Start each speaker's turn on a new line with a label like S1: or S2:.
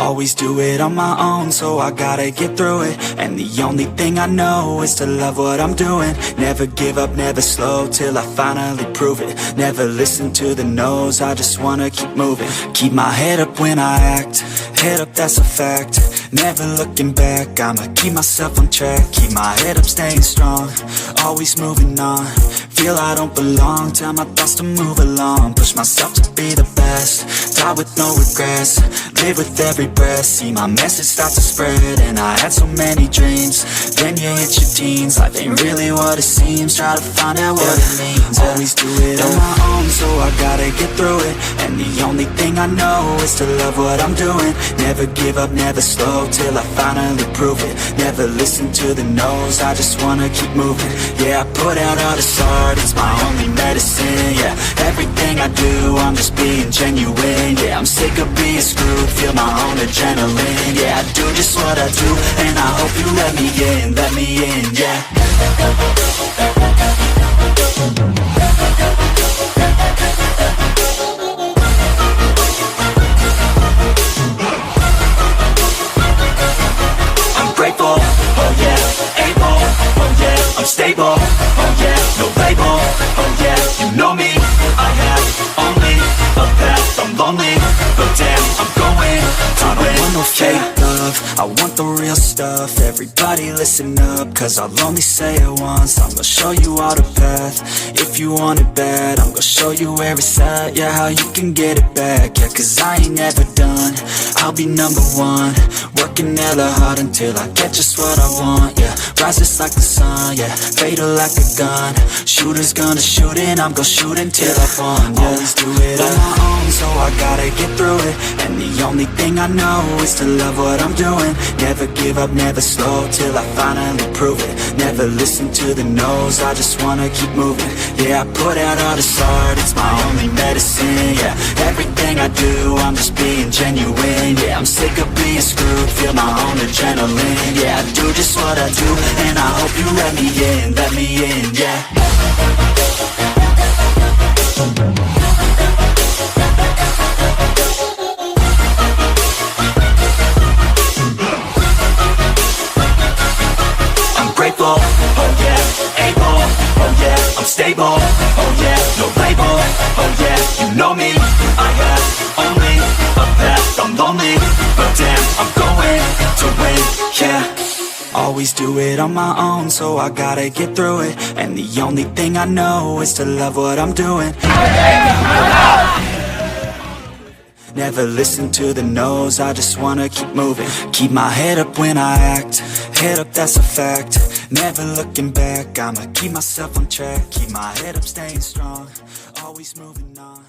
S1: Always do it on my own, so I gotta get through it. And the only thing I know is to love what I'm doing. Never give up, never slow, till I finally prove it. Never listen to the no's, I just wanna keep moving. Keep my head up when I act, head up, that's a fact. Never looking back, I'ma keep myself on track. Keep my head up, staying strong, always moving on. Feel I don't belong, tell my thoughts to move along. Push myself to be the best, die with no regrets. Live with every breath, see my message start to spread. And I had so many dreams, then you hit your teens. Life ain't really what it seems, try to find out what it means. Always do it on my own, so I gotta get through it. And the only thing I know is to love what I'm doing. Never give up, never slow, till I finally prove it. Never listen to the no's, I just wanna keep moving. Yeah, I put out all this art, it's my only medicine. Yeah, everything I do, I'm just being genuine. Yeah, I'm sick of being screwed, feel my own adrenaline. Yeah, I do just what I do, and I hope you let me in, yeah. I'm grateful, oh yeah, able, oh yeah, I'm stable, oh yeah, no label, oh yeah, you know me, I have only a path, I'm lonely, but damn, I'm going to win. I don't want no fake love, I want the real stuff. Everybody listen up, cause I'll only say it once. I'm gonna show you all the path, if you want it bad. I'm gonna show you where it's at, yeah, how you can get it back. Yeah, cause I ain't never done, I'll be number one. Working hella hard until I get just what I want, yeah. Rises like the sun, yeah, fatal like a gun. Shooter's gonna shoot and I'm gonna shoot until I won, yeah. Always do it on my own, so I gotta get through it. And the only thing I know is to love what I'm doing. Never give up, never slow, till I finally prove it. Never listen to the no's, I just wanna keep moving. Yeah, I put out all this art, it's my only medicine. Yeah, everything I do, I'm just being genuine. Yeah, I'm sick of being screwed, feel my own adrenaline. Yeah, I do just what I do, and I hope you let me in, yeah. I'm grateful, oh yeah, able, oh yeah, I'm stable, oh yeah, no label, oh yeah, you know me, I have only a path, I'm lonely, but damn, I'm going to win, yeah. Always do it on my own, so I gotta get through it. And the only thing I know is to love what I'm doing. Never listen to the no's, I just wanna keep moving. Keep my head up when I act, head up, that's a fact. Never looking back, I'ma keep myself on track. Keep my head up, staying strong, always moving on.